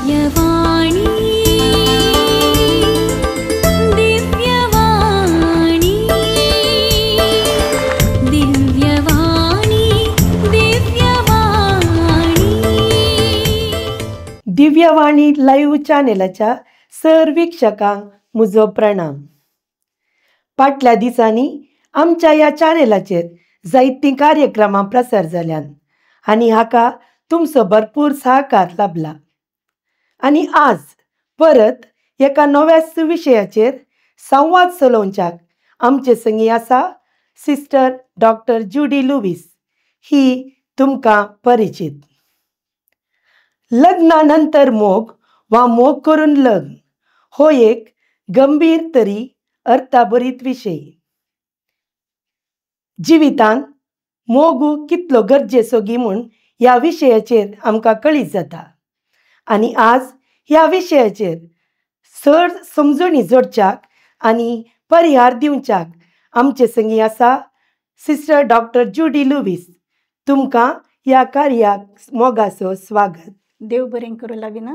Divyavani Divyavani Divyavani Divyavani Divyavani live चॅनेलाच्या सर्वीक्षकांक म्हजो प्रणाम। फाटल्या दिसांनी आमच्या ह्या चॅनेलाचेर जायतीं कार्यक्रमां प्रसार जाल्यात आनी हाका तुमचो भरपूर सहकार लाभला। आनी आज परत एका नव्याच विशयाचेर संवाद चलोवच्याक आमचे संगी आसा सिस्टर डॉक्टर जुडी लुईस। ही तुमकां परिचित। लग्नानंतर मोग वा मोग करून लग्न हो एक गंभीर तरी अर्थाभरीत विशय। जिवितांत मोग कितलो गरजेचो गी म्हूण ह्या विशयाचेर आमकां कळीत जाता। आनी आज ह्या विशयाचेर चड समजणी जोडच्याक आनी परिहार दिवच्याक आमचे संगी आसा सिस्टर डॉक्टर जुडी लुईस। तुमकां ह्या कार्याक मोगाचो स्वागत। देव बरें करूं लागिना।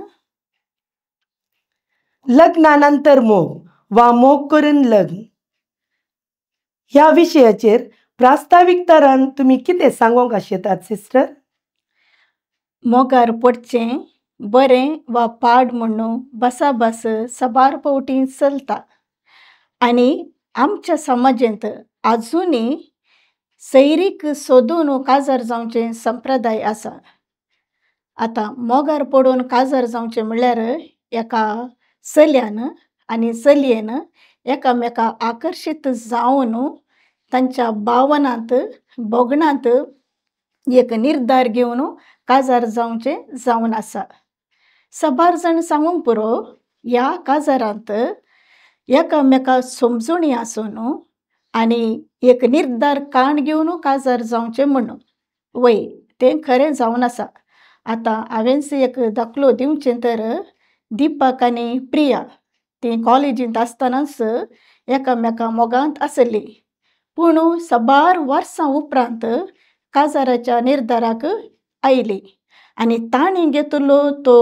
लग्नानंतर मोग वा मोग करून लग्न ह्या विशयाचेर प्रास्ताविक तरान तुमी कितें सांगूंक आशेतात सिस्टर? मोगार पडचें बरें वा पाड म्हणून बसाबस सबार फावटी चलता आनी आमच्या समाजांत आजुनूय सैरीक सोदून काजार जावचें संप्रदाय आसा। आतां मोगार पडून काजार जावचें म्हणल्यार एका चल्यान आनी चलयेन एकामेकाक आकर्शीत जावन तांच्या भावनांत बोगणांत एक निर्धार घेवन काजार जावचें जावन आसा। सबार जाण सांगूंक पुरो ह्या काजारांत एकामेकाक समजुणी आसून आनी एक निर्धार काण घेवन काजार जावचें म्हणून वय तें खरें जावन आसा। आतां हांवें एक दाखलो दिवचें तर दिपक आनी प्रिया तीं कॉलेजींत आसतनाच एकामेका मोगांत आसलीं, पूण सबार वर्सां उपरांत काजाराच्या निर्धाराक आयलीं आनी ताणीं घेतिल्लो तो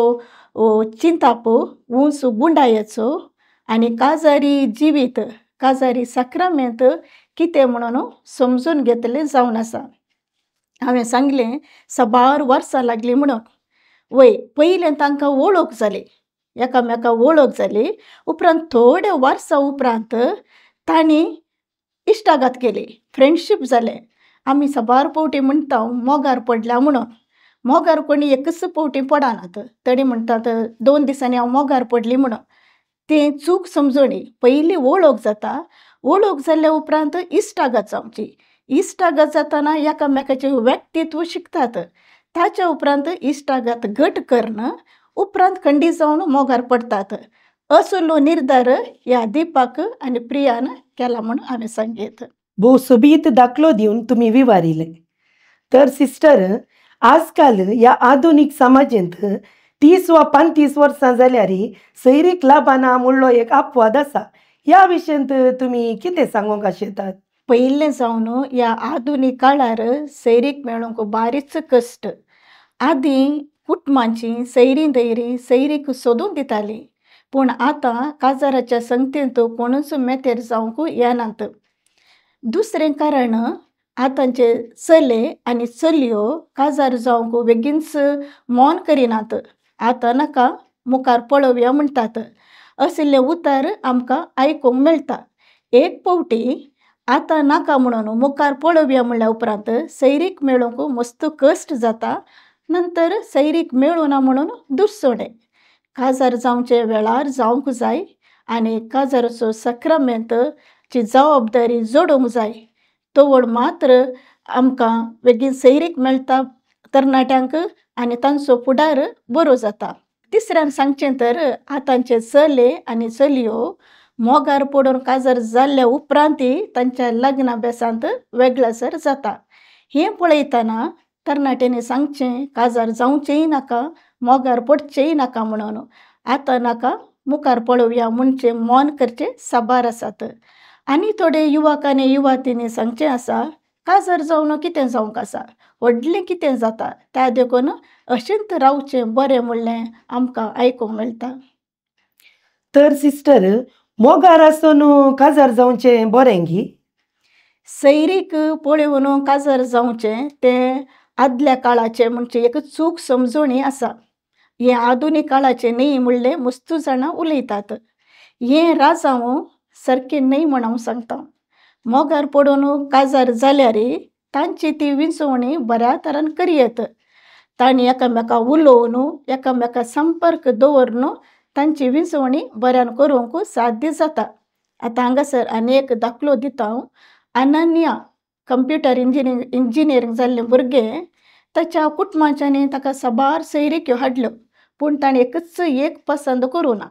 चिंताप उंच गुंडायेचो आनी काजारी जिवीत काजारी सक्रामेंत कितें म्हणून समजून घेतलें जावन आसा। हांवें सांगलें सबार वर्सां लागलीं म्हणून वय पयलें तांकां वळख जाली, एकामेका वळख जाली उपरांत थोड्या वर्सां उपरांत तांणी इश्टागत केली, फ्रेंडशीप जालें। आमी सबार फावटी म्हणटा मोगार पडल्या म्हणून, मोगार कोणी एकच फावटी पडनात, तरी म्हणटात 2 दिसांनी हांव मोगार पडली म्हणून। तें चूक समजणी पयलीं वळख जाता, वळख जाल्ल्या उपरांत इश्टागत जावची, इश्टागत जाताना एकामेकाचें व्यक्तित्व शिकतात, ताच्या उपरांत इश्टागत घट करून उपरांत खंडी जावन मोगार पडतात। असलो निर्धार ह्या दिपक आनी प्रियान केला म्हूण हांवें सांगीत। भोव सोबीत दाखलो दिवन तुमी विवारिले। तर सिस्टर आजकाल ह्या आधुनीक समाजांत 30 वा 35 वर्सां जाल्यार सैरीक लाभना म्हणलो एक अपवाद आसा। ह्या विशयांत तुमी कितें सांगूंक आशेतात? पयलें जावन ह्या आधुनीक काळार सैरीक मेळूंक बारीच कश्ट। आदीं कुटुंबांची सैरी दैरी सैरीक सोदून दितालीं, पूण आतां काजाराच्या संगतेंत कोणूच मेतेर जावंक येनात। दुसरें कारण आतांचे चले आनी चलयो काजार जावंक बेगीनच मोन करिनात। आतां नाका मुखार पळोवया म्हणटात, असले उतार आमकां आयकूंक मेळटा। एक फावटी आतां नाका म्हणून मुखार पळोवया म्हणल्या उपरांत सैरीक मेळूंक मस्त कश्ट जाता, नंतर सैरीक मेळूं ना म्हणून दुसणें। काजार जावचे वेळार जावंक जाय आनी काजाराचो सक्रामेंतची जबाबदारी जोडूंक जाय, तोवर मात्र आमकां बेगीन सैरीक मेळटा तरणाट्यांक आनी तांचो फुडार बरो जाता। तिसऱ्यान सांगचें तर आतांचे चले आनी चलयो मोगार पडून काजार जाल्ल्या उपरांतय तांच्या लग्नाभ्यासांत वेगळासर जाता। हें पळयतना तरणाट्यांनी सांगचें काजार जावचेंय नाका, मोगार पडचेंय नाका म्हणून। आतां नाका मुखार पळोवया म्हणचें मोन करचें साबार आसात। आनी थोडे युवक आनी युवतींनी सांगचें आसा काजार जावन कितें जावंक आसा, व्हडलें कितें जाता त्या देखून अशेंच रावचें बरें म्हणलें आमकां आयकूंक मेळटा. तर सिस्टर, मोगार आसून काजार जावचें बरें गी? सैरीक पळोवन काजार जावचें तें आदल्या काळाचें म्हणजे एक चूक समजोणी आसा. हें आधुनीक काळाचें न्ही म्हणलें मस्तू जाणां उलयतात. हें राजांव सारकें न्ही म्हण हांव सांगता. मोगार पडून काजार जाल्यार तांची ती विंचोवणी बऱ्या तरान करयेत. तांणी एकामेकां उलोवन एकामेकां संपर्क दवरून तांची विंचोवणी बऱ्यान करूंक साध्य जाता. आतां हांगासर आनी एक दाखलो दिता हांव. अनन्या कंप्युटर इंजिनियरींग जाल्लें भुरगें, ताच्या कुटुंबाच्यांनी ताका साबार सैरीक्यो हाडल्यो, पूण ताणें एकच एक पसंद करूं ना.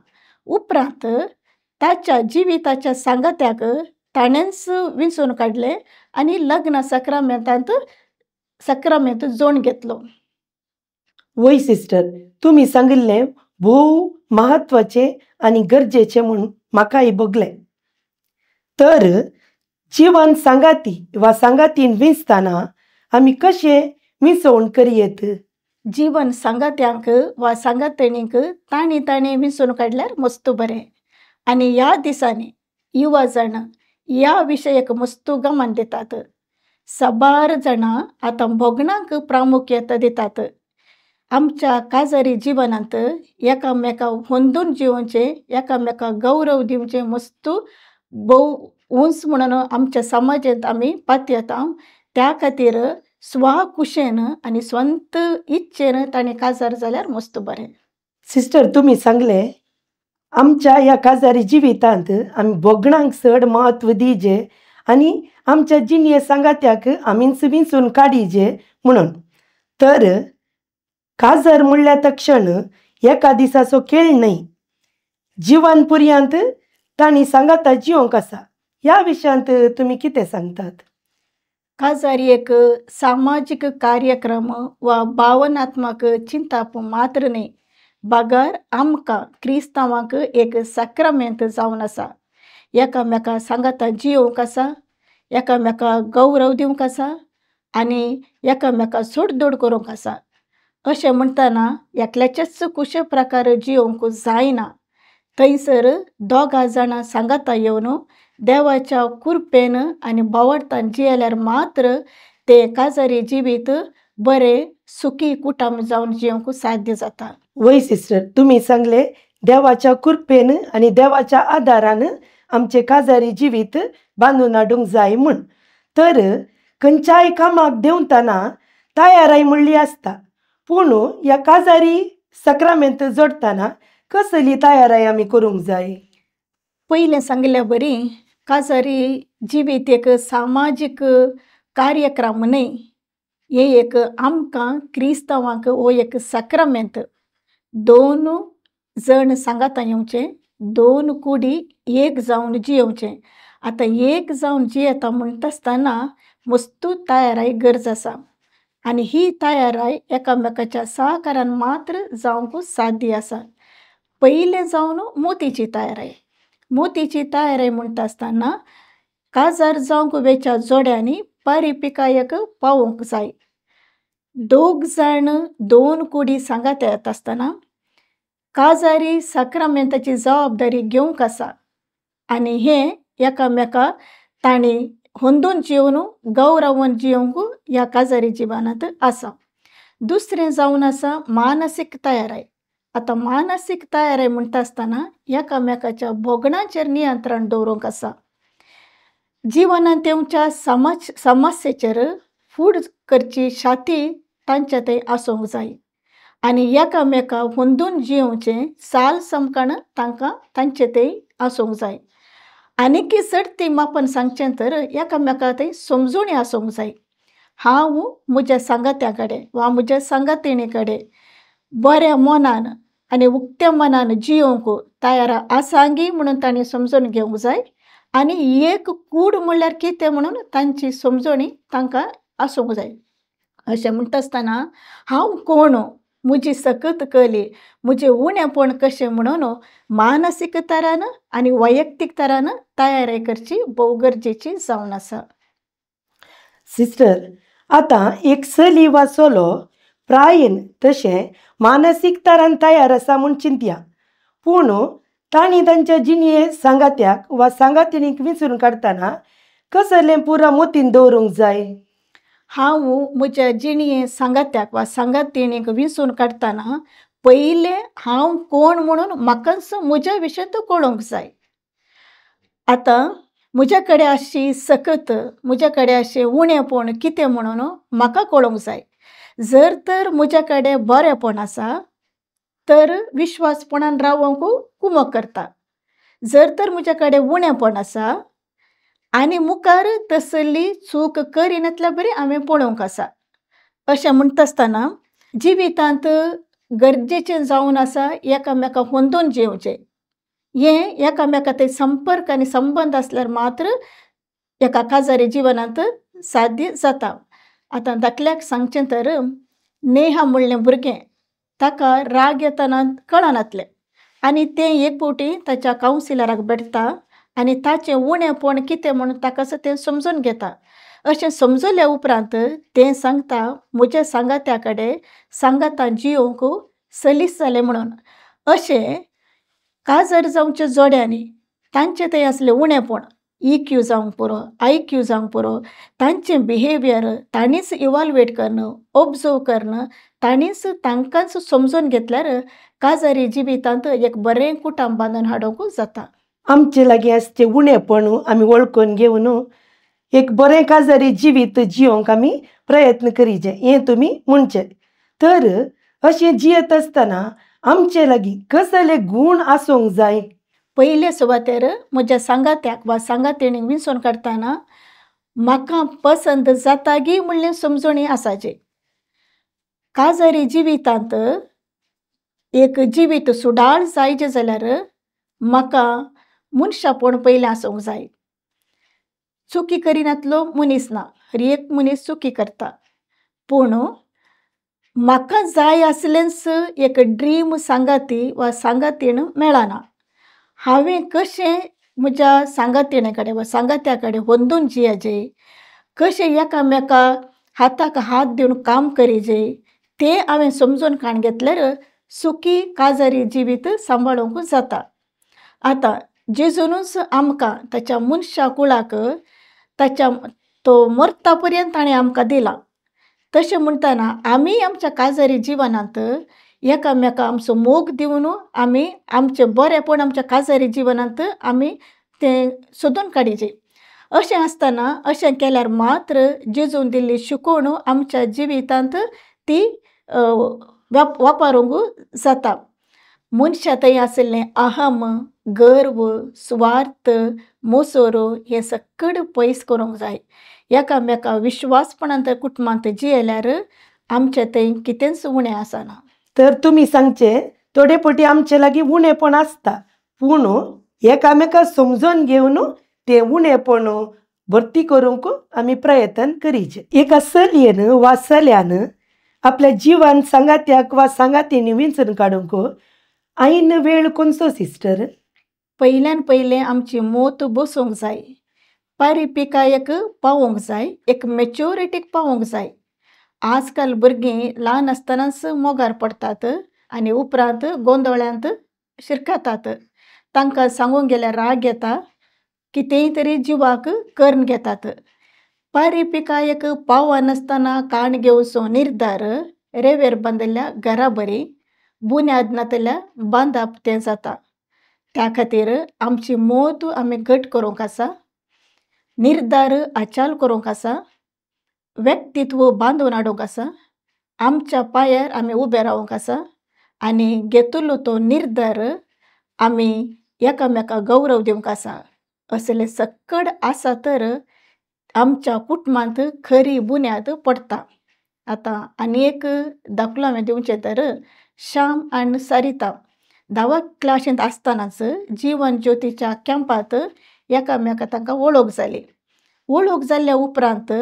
उपरांत ताच्या जिविताच्या सांगात्याक ताणेंच विंचून काडलें आनी लग्न सक्रामेंत जोड घेतलो. वय सिस्टर, तुमी सांगिल्लें भोव महत्वाचें आनी गरजेचें म्हूण म्हाकाय भोगलें. तर जिवन सांगाती वा सांगातीन विंचताना आमी कशें विंचोवण करयेत? जीवन सांगात्यांक वा सांगातणीक ताणें विंचून काडल्यार मस्त बरें. आनी ह्या दिसांनी युवा जाणां ह्या विशयाक मस्त गमान दितात. साबार जाणां आतां भोगणांक प्रामुख्यता दितात. आमच्या काजारी जिवनांत एकामेकांक होंदून जिवचें, एकामेकांक गौरव दिवचें मस्त भोव उंच म्हणून आमच्या समाजांत आमी पातयेता. त्या खातीर स्वाकुशेन आनी स्वंत इच्छेन ताणें काजार जाल्यार मस्त बरें. सिस्टर, तुमी सांगलें आमच्या ह्या काजारी जिवितांत आमी भोगणांक चड म्हत्व दिवचें आनी आमच्या जिणये सांगात्याक आमीच विंचून काडिचें म्हणून. तर काजार म्हणल्या तक्षण एका दिसाचो खेळ न्ही. जिवन पर्यंत तांणी सांगाता जिवंक आसा. ह्या विशयांत तुमी कितें सांगतात? काजार एक सामाजीक कार्यक्रम वा भावनात्मक चिंता मात्र न्ही. बागार आमकां क्रिस्तांवांक एक सक्रामेंत जावन आसा. एकामेकां सांगाता जियोंक आसा, एकामेकां गौरव दिवंक आसा आनी एकामेकां सोडदोड करूंक आसा. अशें म्हणटना एकल्याचेच कुशे प्रकार जियोंक जायना. थंयसर दोगा जाणां सांगाता येवन देवाच्या कृपेन आनी भावार्थान जियेल्यार मात्र तें काजारी जिवीत बरें सुखी कुटुंब जावन जियोंक साध्य जाता. वय सिस्टर, तुमी सांगलें देवाच्या कृपेन आनी देवाच्या आदारान आमचें काजारी जिवीत बांदून हाडूंक जाय म्हूण. तर खंयच्याय कामाक देंवतना तयाराय म्हणली आसता, पूण ह्या काजारी सक्रामेंत जोडटना कसली तयाराय आमी करूंक जाय? पयलें सांगल्या बरी, काजारी जिवीत एक सामाजीक कार्यक्रम न्ही. हे एक आमकां क्रिस्तांवांक हो एक सक्रामेंत. दोन जण सांगाता येवचें, दोन कुडी एक जावन जियोवचें. आतां एक जावन जियेता म्हणटा आसतना मस्तू तयाराय गरज आसा. आनी ही तयाराय एकामेकाच्या सहकारान मात्र जावंक साध्य आसा. पयलें जावन मोतीची तयाराय. मोतीची तयाराय म्हणटा आसतना काजार जावंक वेच्या जोड्यांनी परिपिकायेक पावोवंक जाय. दोग जाण दोन कुडी सांगाता येता आसतना काजारी सक्रामेंताची जबाबदारी घेवंक आसा. आनी हें एकामेकां तांणी होंदून जिवन गौरवन जियोंक ह्या काजारी जिवनांत आसा. दुसरें जावन आसा मानसीक तयाराय. आतां मानसीक तयाराय म्हणटा आसतना एकामेकाच्या भोगणाचेर नियंत्रण दवरूंक आसा. जिवनांत येवच्या समस्येचेर फूड करची शाती तांच्या थंय आसूंक जाय. आनी एकामेकां होंदून जियोवचें साल समकण तांकां तांचे थंय आसूंक जाय. आनीक सर्ती मापन सांगचें तर एकामेकां थंय समजुणी आसूंक जाय. हांव म्हज्या सांगात्या कडेन वा म्हज्या सांगातिणी कडेन बऱ्या मनान आनी उक्त्या मनान जियोंक तयार आसांगी म्हणून तांणी समजून घेवंक जाय. आनी एक कूड म्हणल्यार कितें म्हणून तांची समजणी तांकां आसूंक जाय. अशें म्हणटा आसतना हांव कोण, म्हजी सकत कली, म्हजें उणेंपण कशें म्हणून मानसीक तरान आनी वैयक्तीक तरान तयारी करची भोव गरजेची जावन आसा. सिस्टर, आतां एक चली वा चलो प्रायेन तशें मानसीक तरान तयार आसा म्हूण चिंतया, पूण तांणी तांच्या जिणये सांगात्याक वा सांगातिणीक विसरून काडटना कसलें पुरा मतीन दवरूंक जाय? हांव म्हज्या जिणये सांगात्याक वा सांगातिणीक विंचून काडटना पयलें हांव कोण म्हणून म्हाकाच म्हज्या विशयीं कळोवंक जाय. आतां म्हज्या कडेन अशी सकत म्हज्या कडेन अशें उणेंपण कितें म्हणून म्हाका कळोवंक जाय. जर तर म्हज्या कडेन बरेंपण आसा तर विश्वासपणान रावूंक कुमक करता. जर तर म्हज्या कडेन उणेंपण आसा आनी मुखार तसली चूक करिनातल्या बरी हांवें पळोवंक आसा. अशें म्हणटा आसतना जिवितांत गरजेचें जावन आसा एकामेकाक होंदून जेवचें. हें एकामेका थंय संपर्क आनी संबंद आसल्यार मात्र एका काजारी जिवनांत साध्य जाता. आतां धाकल्याक सांगचें तर नेहा म्हणलें भुरगें ताका राग येतना कळनातलें आनी तें एक फावटी ताच्या कावन्सिलराक भेटता आनी ताचें उणेंपण कितें म्हणून ताका तें समजून घेता. अशें समजल्या उपरांत तें सांगता म्हज्या सांगात्या कडेन सांगातान जियोंक सलीस जालें म्हणून. अशें काजार जावच्या जोड्यांनी तांचें थंय असलें उणेंपण EQ जावंक पुरो, IQ जावंक पुरो, तांचें बिहेवियर तांणीच इवाल्युएट करणं, ऑब्जर्व करणं, तांणीच तांकांच समजून घेतल्यार काजारी जिवितांत एक बरें कुटुंब बांदून हाडूंक जाता. आमचे लागीं आसचें उणेंपण आमी वळखून घेवन एक बरें काजारी जिवीत जियोंक आमी प्रयत्न करीचे, हें तुमी म्हणचें. तर अशें जियेत आसतना आमचे लागीं कसले गूण आसूंक जाय? पयले सुवातेर म्हज्या सांगात्याक वा सांगातिणीक विंचून काडटना म्हाका पसंत जातागी म्हणलें समजणी आसाचें. काजारी जिवितांत एक जिवीत सुडाळ जायचें जाल्यार म्हाका मनशापण पयलें आसूंक जाय. चुकी करिनातलो मनीस ना, हर एक मनीस चुकी करता, पूण म्हाका जाय आसलेंच एक ड्रीम सांगाती वा सांगातीण मेळना. हांवें कशें म्हज्या सांगातिणे कडेन वा सांगात्या कडेन होंदून जियेचें, कशें एकामेका हाताक हात दिवन काम करीचें तें हांवें समजून काण घेतल्यार सुखी काजारी जिवीत सांबाळूंक जाता. आतां जेजूनच आमकां ताच्या मनशा कुळाक ताच्या तो मरता पर्यंत ताणें आमकां दिला. तशें म्हणटना आमी आमच्या काजारी जिवनांत एकामेका आमचो मोग दिवन आमी आमचें बरेंपण आमच्या काजारी जिवनांत आमी तें सोदून काडीचें. अशें आसतना अशें केल्यार मात्र जेजून दिल्ली शिकवण आमच्या जिवितांत ती वापरूंक जाता. मनशा थंय आशिल्लें अहम, गर्व, स्वार्थ, मोसोरो हें सकड पयस करूंक जाय. एकामेका विश्वासपणांत कुटुंबांत जियेल्यार आमचें थंय कितेंच उणें आसना. तर तुमी सांगचें थोडे फावटी आमचे लागीं उणेंपण आसता, पूण एकामेका समजून घेवन तें उणेंपण भरती करूंक आमी प्रयत्न करीचे. एका चलयेन वा चल्यान आपल्या जिवान सांगात्याक वा सांगातिणी विंचून काडूंक ऐन वेळ खंयचो सिस्टर? पयल्यान पयलें आमची मोत बसूंक जाय, परिपिकायेक पावोंक जाय, एक मॅच्युरिटीक पावोंक जाय. आजकाल भुरगीं ल्हान आसतनाच मोगार पडटात आनी उपरांत गोंदळ्यांत शिरकातात. तांकां सांगूंक गेल्यार राग येता, कितेंय तरी जिवाक करून घेतात. परिपिकायेक पावनासतना काण घेवचो निर्धार रेंवेर बांदिल्ल्या घरा बरी, बुन्याद नातल्या बांदप तें जाता. त्या खातीर आमची मोत आमी घट करूंक आसा, निर्धार आचाल करूंक आसा, व्यक्तित्व बांदून हाडूंक आसा, आमच्या पांयार आमी उबे रावूंक आसा आनी घेतिल्लो तो निर्धार आमी एकामेकाक गौरव दिवंक आसा. असलें सकड आसा तर आमच्या कुटुंबांत खरी बुन्याद पडटा. आतां आनी एक दाखलो हांवें दिवचें तर श्याम आनी सरिता 10वी क्लासींत आसतनाच जीवन ज्योतीच्या कॅम्पांत एकामेका तांकां वळख जाली. वळख जाल्ल्या उपरांत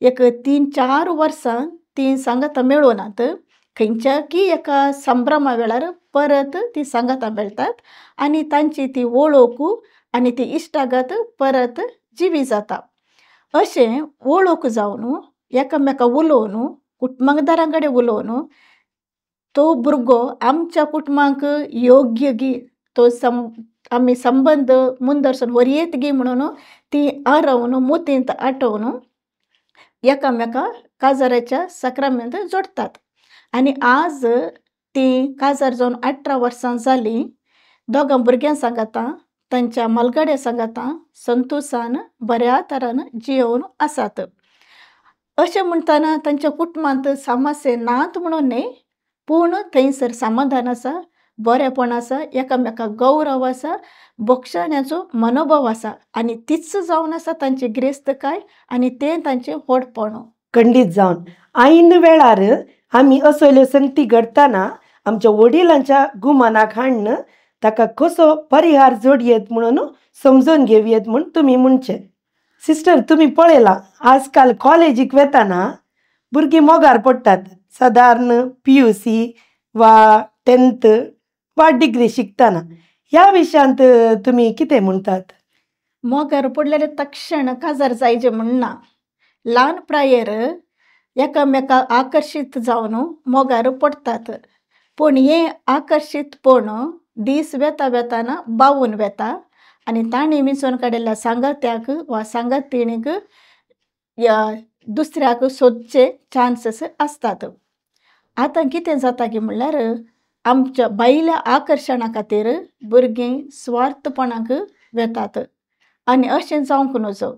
एक 3-4 वर्सां तीं सांगातां मेळोनात. खंयच्याकी एका संभ्रमा वेळार परत ती सांगातां मेळटात आनी तांची ती वळख आनी ती इश्टागत परत जिवी जाता. अशें वळख जावन एकामेका उलोवन कुटुंबदारां कडेन उलोवन तो भुरगो आमच्या कुटुंबाक योग्य गी तो आमी संबंद मुंदरसून व्हरयेत गी म्हणून ती आरवून मोतींत आटोवन एकामेका काजाराच्या सक्रामेंत जोडतात. आनी आज ती काजार जावन 18 वर्सां जालीं. दोगां भुरग्यां सांगाता तांच्या मलगड्या सांगाता संतोशान बऱ्या तरान जियोवन आसात. अशें म्हणटाना तांच्या कुटुंबांत सामासे नात म्हणून न्ही, पूण थंयसर समाधान आसा, बरेपण आसा, एकामेकाक गौरव आसा, भक्षण्याचो मनोभाव आसा. आनी तीच जावन आसा तांची गिरेस्तकाय आनी तें तांचें व्हडपण. खंडीत जावन ऐन वेळार आमी असल्यो संगती घडटाना आमच्या वडिलांच्या गुमानाक हाडन ताका कसो परिहार जोडयेत म्हणून समजून घेवयेत म्हूण तुमी म्हणचें. सिस्टर, तुमी पळयलां आजकाल कॉलेजीक वेताना भुरगीं मोगार पडटात. सादारण PUC वा 10th वा डिग्री शिकताना. ह्या विशयांत तुमी कितें म्हणटात? मोगार पडलेले तक्षण काजार जायचे म्हणना. ल्हान प्रायेर एकामेकाक आकर्शीत जावन मोगार पडटात. पूण हें आकर्शीतपण दीस वेता वेताना बावून वेता आनी तांणी मिसोन काडिल्ल्या सांगात्याक वा सांगातीणीक दुसऱ्याक सोदचे चान्सीस आसतात. आतां कितें जाता की म्हणल्यार आमच्या भायल्या आकर्शणा खातीर भुरगीं स्वार्थपणाक वेतात. आनी अशें जावंक नजो.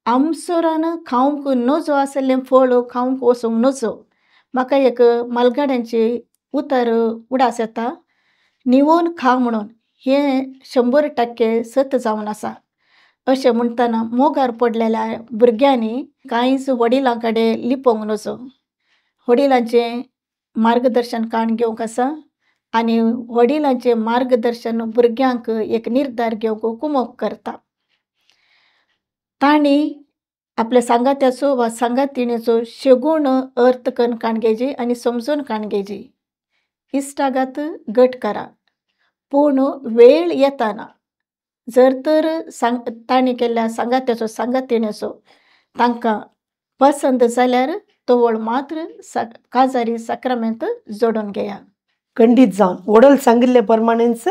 आमसोरान खावंक नजो आसलें फळ खावंक वचूंक नजो. म्हाका एक मालगाड्यांची उतर उडास येता, निवोवन खा म्हणून. हें 100% सत जावन आसा. अशें म्हणटाना मोगार पडलेल्या भुरग्यांनी कांयच वडिलां कडेन लिपोंक नजो. वडिलांचें मार्गदर्शन काण घेवंक आसा आनी वडिलांचें मार्गदर्शन भुरग्यांक एक निर्धार घेवंक कुमक करता. तांणी आपल्या सांगात्याचो वा सांगातिणीचो शेगूण अर्थ करून काण घेवची आनी समजून काण घेवची. इश्टागात घट करा, पूण वेळ येताना जर तर तांणी केल्ल्या सांगात्याचो सांगातिणीचो तांकां पसंत जाल्यार तोवळ मात्र काजारी सक्रामेंत जोडून घेया. खंडीत जावन वडोल सांगिल्ले प्रमाणेच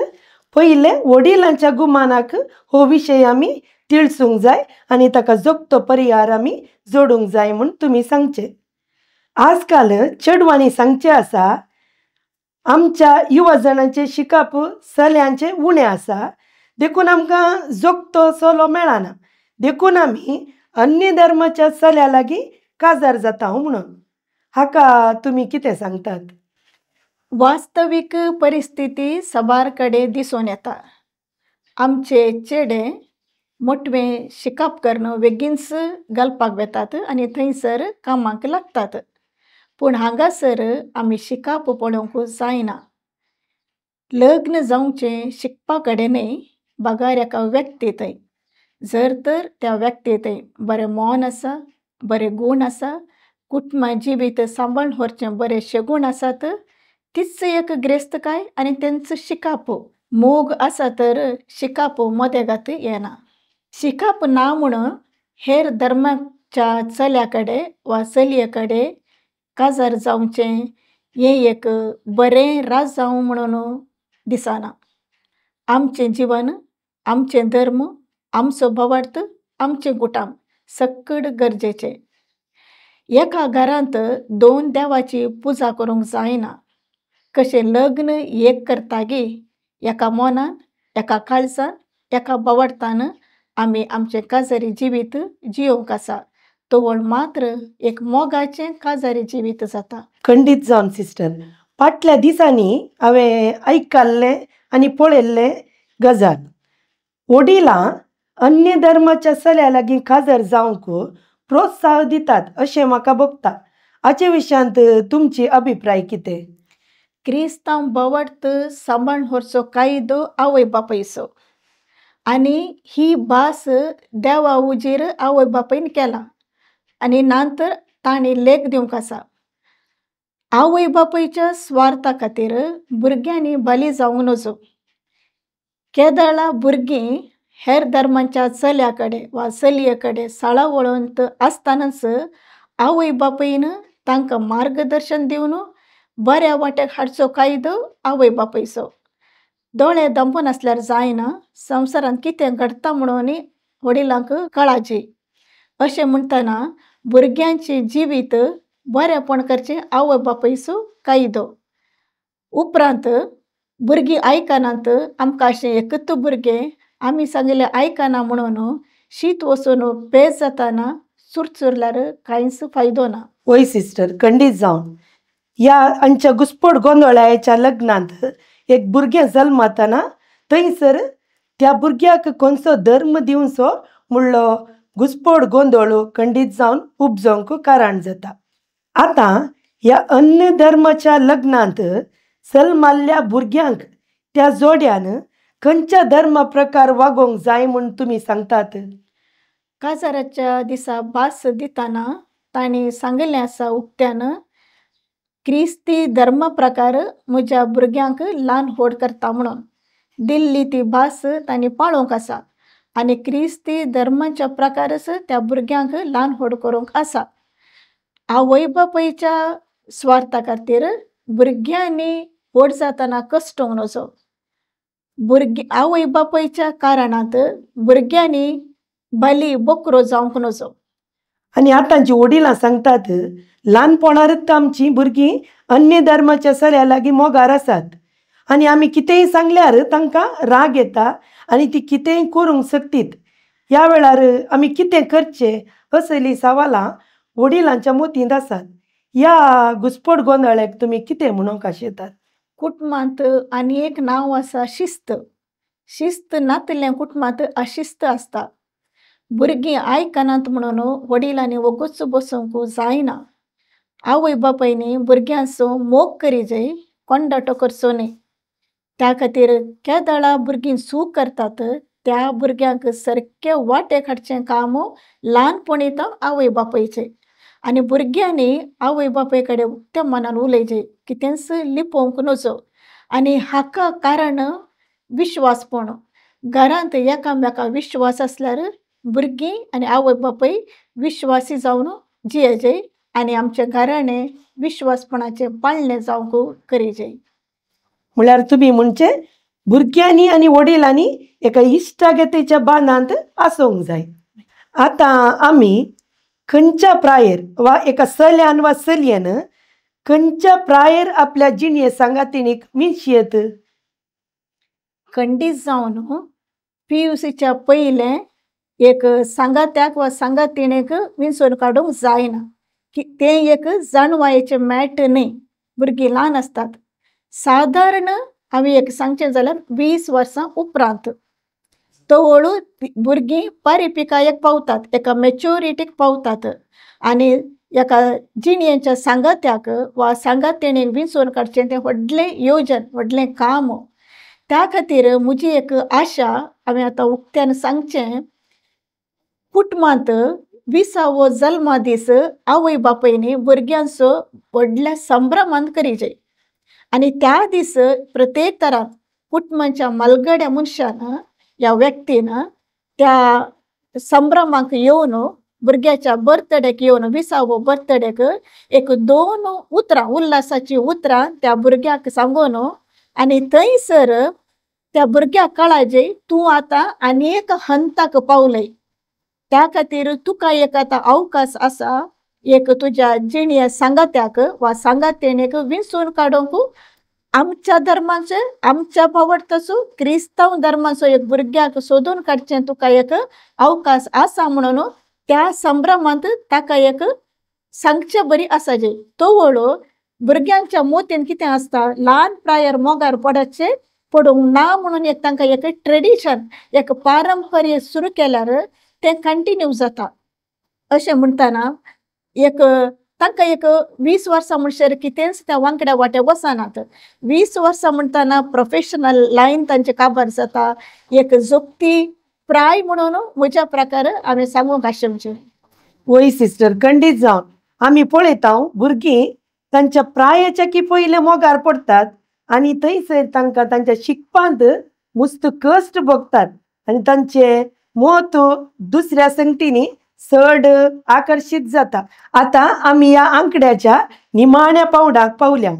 पयले वडिलांच्या गुमानाक हो विशय आमी तिळसूंक जाय आनी ताका जगतो परिहार आमी जोडूंक जाय म्हूण तुमी सांगचे. आजकाल चेडवांनी सांगचें आसा, आमच्या युवा जणांचे शिकप चल्यांचे उणें आसा, देखून आमकां जगतो चलो मेळना, देखून आमी अन्य धर्माच्या चल्या लागीं काजार जाता म्हणून. हाका तुमी कितें सांगतात? वास्तवीक परिस्थिती सबार कडेन दिसून येता. आमचे चेडे मोठवें शिकप करून बेगीनच घालपाक वेतात आनी थंयसर कामाक लागतात. पूण हांगासर आमी शिकप पळोवंक जायना. लग्न जावचें शिकपा कडेन न्ही, बगार एका व्यक्ती थंय. जर तर त्या व्यक्ती थंय बरें मोन आसा, बरे गूण आसा, कुटुंब जिवीत सांबाळून व्हरचें बरे शेगूण आसात, तीच एक गिरेस्तकाय आनी तेंचो शिकप. मोग आसा तर शिकप मदें घात येना. शिकप ना म्हूण हेर धर्माच्या चल्या कडेन वा चलये कडेन काजार जावचें हें एक बरें राज जावं म्हणून दिसना. आमचें जिवन, आमचें धर्म, आमचो भवार्थ, आमचें गुटाम सक्कड गरजेचें. एका घरांत 2 देवाची पुजा करूंक जायना. कशें लग्न एक करता गे, एका मोनान, एका काळजान, एका भवार्थान आमी आमचें काजारी जिवीत जियोंक आसा. तोवळ मात्र एक मोगाचें काजारी जिवीत जाता. खंडीत जावन सिस्टर, फाटल्या दिसांनी हांवें आयकल्लें आनी पळयल्लें गजाल. वडिलां अन्य धर्माच्या चल्या लागीं काजार जावंक प्रोत्साह दितात अशें म्हाका भोगता. हाचे विशयांत तुमची अभिप्राय कितें? क्रिस्तांव भवार्थ सांबाळून व्हरचो कायदो आवय बापायचो आनी ही भास देवा उजेर आवय बापायन केला आनी नंतर तांणी लेख दिवंक आसा. आवय बापायच्या स्वार्था खातीर भुरग्यांनी बली जावंक नजो. केदळा भुरगीं हेर धर्मांच्या चल्याकडे वा चलयेकडे सळा वळोंत आसतनाच आवय बापूयन तांकां मार्गदर्शन दिवन बऱ्या वाटेक हाडचो कायदो आवय बापूयचो. दोळे दंपन आसल्यार जायना, संवसारांत कितें घडटा म्हणून वडिलांक कळाची. अशें म्हणटना भुरग्यांची जिवीत बरेंपण करचें आवय बापूयचो कायदो. उपरांत भुरगीं आयकनात आमकां अशें एकच भुरगें आमी सांगिल्लें आयकना म्हणून शीत वचून पेज जाताना सुरल्यार कांयच फायदो ना. वय सिस्टर, खंडीत जावन ह्या आमच्या घुसपड गोंदळाच्या लग्नांत एक भुरगें जल्मातना थंयसर त्या भुरग्याक खंयचो धर्म दिवचो म्हणलो घुसपड गोंदळ खंडीत जावन उपजोंक कारण जाता. आतां ह्या अन्य धर्माच्या लग्नांत जल्माल्ल्या भुरग्यांक त्या जोड्यान खंयच्या धर्म प्रकार वागोवंक जाय म्हूण तुमी सांगतात? काजाराच्या दिसा भास दितना तांणी सांगिल्लें आसा उक्त्यान, क्रिस्ती धर्म प्रकार म्हज्या भुरग्यांक ल्हान व्हड करता म्हणून. दिल्ली ती भास तांणी पाळोवंक आसा आनी क्रिस्ती धर्माच्या प्रकारच त्या भुरग्यांक ल्हान व्हड करूंक आसा. आवय बापूयच्या स्वार्था खातीर भुरग्यांनी व्हड जातना कश्टूंक नजो. आवय बापूयच्या कारणांत भुरग्यांनी बली बोकरो जावंक नजो. आनी आतांची वडिलां सांगतात ल्हानपणारच आमची भुरगीं अन्य धर्माच्या चल्या लागीं मोगार आसात आनी आमी कितेंय सांगल्यार तांकां राग येता आनी ती कितेंय करूंक शकतीत. ह्या वेळार आमी कितें करचें असली सवालां वडिलांच्या मतींत आसात. ह्या घुसपड गोंदळाक तुमी कितें म्हणूंक आशेतात? कुटुंबांत आनी एक नांव आसा शिस्त. शिस्त नातल्या कुटुंबांत अशिस्त आसता. भुरगीं आयकनात म्हणून वडिलांनी वगूच बसोवंक जायना. आवय बापूयनी भुरग्यांचो मोग करी जाय, कोंडाटो करचो न्ही. त्या खातीर केदळा भुरगीं चूक करतात त्या भुरग्यांक सारके वाटेक हाडचें काम ल्हानपणीत आवय बापूयचें. आनी भुरग्यांनी आवय बापूय कडेन उक्त्या मनान उलयचें, कितेंच लिपोवंक नजो. आनी हाका कारण विश्वासपण. घरांत एकामेकाक विश्वास आसल्यार भुरगीं आनी आवय बापूय विश्वासी जावन जियेचें आनी आमचें घराणें विश्वासपणाचें पाळणें जावंक करीचें. म्हळ्यार तुमी म्हणचे भुरग्यांनी आनी वडिलांनी एका इश्टागतीच्या बांदांत आसूंक जाय. आतां आमी खंयच्या प्रायेर वा एका चल्यान वा चलयेन खंयच्या प्रायेर आपल्या जिणे सांगातिणीक मिनशेत? खंडीत जावन PUCच्या पयलें एक सांगात्याक वा सांगातिणेक विंचून काडूंक जायना. तें एक जाणवायेचें मेळट न्ही. भुरगीं ल्हान आसतात. सादारण हांवें एक सांगचें जाल्यार 20 वर्सां उपरांत तवळू भुरगीं परिपिकायेक पावतात, एका मॅच्युरिटीक पावतात आनी एका जिणयेच्या सांगात्याक वा सांगातिणेक विंचून काडचें तें व्हडलें येवजन, व्हडलें काम. त्या खातीर म्हजी एक आशा हांवें आतां उक्त्यान सांगचें, कुटुंबांत 20वो जल्मा दीस आवय बापूयनी भुरग्यांचो व्हडल्या संभ्रमान करीचें. आनी त्या दीस प्रत्येक तरान कुटुंबाच्या मलगड्या मनशान ह्या व्यक्तीन त्या संभ्रमाक येवन भुरग्याच्या बर्थडेक येवन 20वो बर्थडेक एक 2 उतरां उल्हासाची उतरां त्या भुरग्याक सांगून आनी थंयसर त्या भुरग्याक कळाजें तूं आतां आनी एक हंताक पावलय. त्या खातीर तुका एक आतां अवकाश आसा एक तुज्या जिणये सांगात्याक वा सांगातिणेक विंचून काडूंक आमच्या धर्माचें, आमच्या फावडताचो क्रिस्तांव धर्माचो एक भुरग्याक सोदून काडचें तुका एक अवकाश आसा म्हणून त्या संभ्रमांत ताका एक सांगचें बरी आसाजें. तवळू भुरग्यांच्या मोतीन कितें आसता, ल्हान प्रायर मोगार पडूंक ना म्हणून एक तांकां एक ट्रेडिशन, एक पारंपर्य सुरू केल्यार तें कंटिन्यू जाता. अशें म्हणटना एक तांकां एक 20 वर्सां म्हणसर कितेंच त्या वांकड्या वाट्याक वचनात. 20 वर्सां म्हणटना प्रोफेशनल लायन तांचे काबार जाता. एक जोगती प्राय म्हणून म्हज्या प्रकार हांवें सांगूंक आशिल्लें. वय सिस्टर, खंडीत जावन आमी पळयता भुरगीं तांच्या प्रायाच्या की पयले मोगार पडतात आनी थंयसर तांकां तांच्या शिकपांत मस्त कश्ट भोगतात आनी तांचे मोत दुसऱ्या संगतींनी चड आकर्शीत जाता. आतां आमी ह्या आंकड्याच्या निमाण्या पावंडाक पावल्या.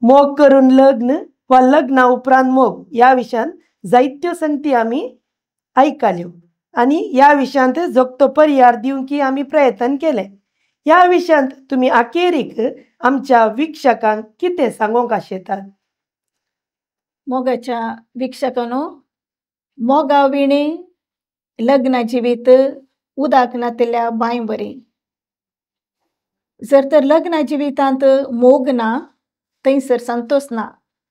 मोग करून लग्न वा लग्ना उपरांत मोग ह्या विशयान जायत्यो संगती आमी आयकल्यो आनी ह्या विशयांत जगतो पर्याय दिवंकी आमी प्रयत्न केले. ह्या विशयांत तुमी अखेरीक आमच्या विक्षकांक कितें सांगूंक आशेतात? मोगाच्या विक्षकांनो, मोगा विणे लग्न जिवीत उदाक नातल्या बाय बरी. जर तर लग्न जिवितांत मोग ना थंयसर संतोष ना,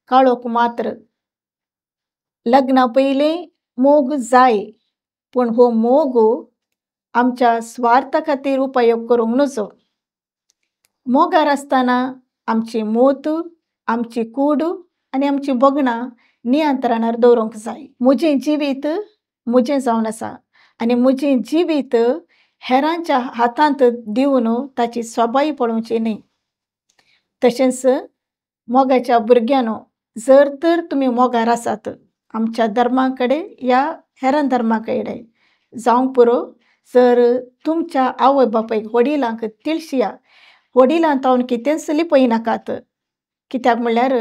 काळोख मात्र. लग्ना पयलीं मोग जाय, पूण हो मोग आमच्या स्वार्था खातीर उपयोग करूंक नजो. मोगार आसतना आमची मोत, आमची कूड आनी आमची बोगणां नियंत्रणार दवरूंक जाय. म्हजें जिवीत म्हजें जावन आसा आनी म्हजें जिवीत हेरांच्या हातांत दिवन ताची सोबाय पळोवची न्ही. तशेंच मोगाच्या भुरग्यांनो, जर तर तुमी मोगार आसात, आमच्या धर्मा कडेन या हेरां धर्मा कडेन जावंक पुरो, जर तुमच्या आवय बापायक वडिलांक तिळशिया, वडिलां तावन कितेंच लिपय नाकात. कित्याक म्हणल्यार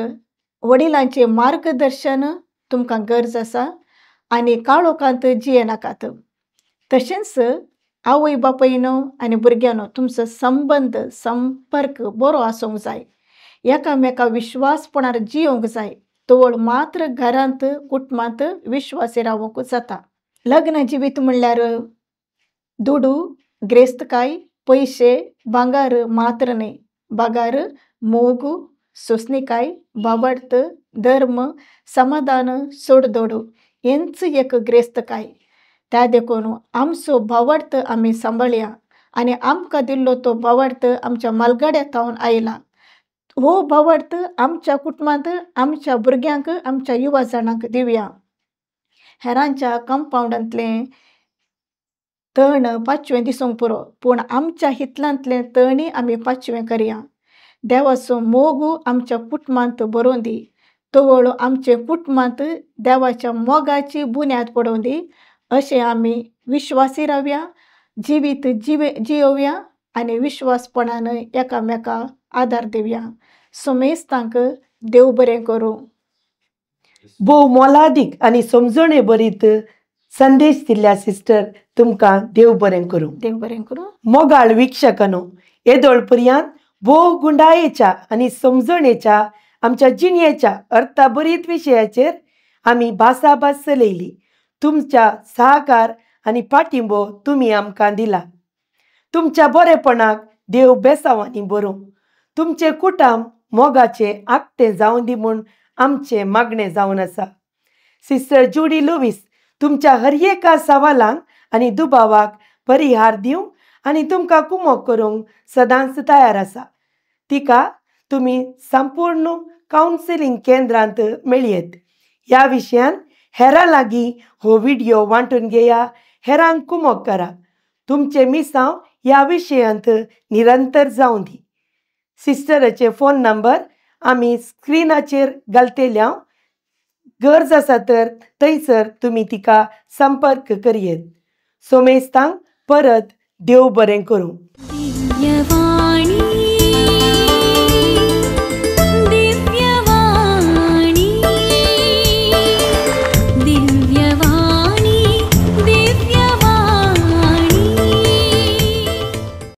वडिलांचें मार्गदर्शन तुमकां गरज आसा आनी काळोखांत जिये नाकात. तशेंच आवय बापायनो आनी भुरग्यांनो, तुमचो संबंद संपर्क बरो आसूंक जाय. एकामेका विश्वासपणान जियोंक जाय. तोवळ मात्र घरांत कुटुंबांत विश्वासी रावूंक जाता. लग्न जिवीत म्हणल्यार दुडू, ग्रेस्तकाय, पयशे, भांगार मात्र न्ही. बागार, मोग, सोंसणीकाय, बाबडत, धर्म, समाधान, सोडदोड हेंच एक ग्रेस्तकाय. त्या देखून आमचो भावार्थ आमी सांबाळया आनी आमकां दिल्लो तो भावार्थ आमच्या मालगाड्या थावन आयला. हो भावार्थ आमच्या कुटुंबांत, आमच्या भुरग्यांक, आमच्या युवा जाणांक दिवया. हेरांच्या कंपाउंडांतलें तण 5वें दिसूंक पुरो, पूण आमच्या हितलांतलें तणय आमी 5वें करया. देवाचो मोग आमच्या कुटुंबांत बरोवन दी. तोवळ आमचे कुटुंबांत देवाच्या मोगाची बुन्याद पडोवन दी. अशें आमी विश्वासी रावया, जिवीत जियोवया आनी विश्वासपणान एकामेकाक आदार दिवया. सोमेस्तांक देव बरें करूं. भोव मोलादीक आनी समजणे भरीत संदेश दिल्ल्या सिस्टर, तुमकां देव बरें करूं. देव बरें करूं. मोगाळ विक्षकांनो, येदोळ पर्यंत भोव गुंडायेच्या आनी समजणेच्या आमच्या जिणेच्या अर्थाभरीत विशयाचेर आमी भासाभास चलयली. तुमच्या सहकार आनी पाठिंबो तुमी आमकां दिला. तुमच्या बरेपणाक देव बेसांवांनी भरूं. तुमचे कुटुंब मोगाचे आखतें जावं दी म्हूण आमचें मागणें जावन आसा. सिस्टर जुडी लुईस तुमच्या हर एका सवालांक आनी दुबावाक परिहार दिवंक आनी तुमकां कुमोग करूंक सदांच तयार आसा. तिका तुमी संपूर्ण कावन्सिलींग केंद्रांत मेळयेत. ह्या विशयान हेरां लागीं हो व्हिडिओ वांटून घेया, हेरांक कुमोग करा. तुमचे मिसांव ह्या विशयांत निरंतर जावं दी. सिस्टराचे फोन नंबर आमी स्क्रिनाचेर घालतल्या. गरज आसा तर थंयसर तुमी तिका संपर्क करियेत. सोमेस्तांक परत देव बरें करूं. दिव्यवाणी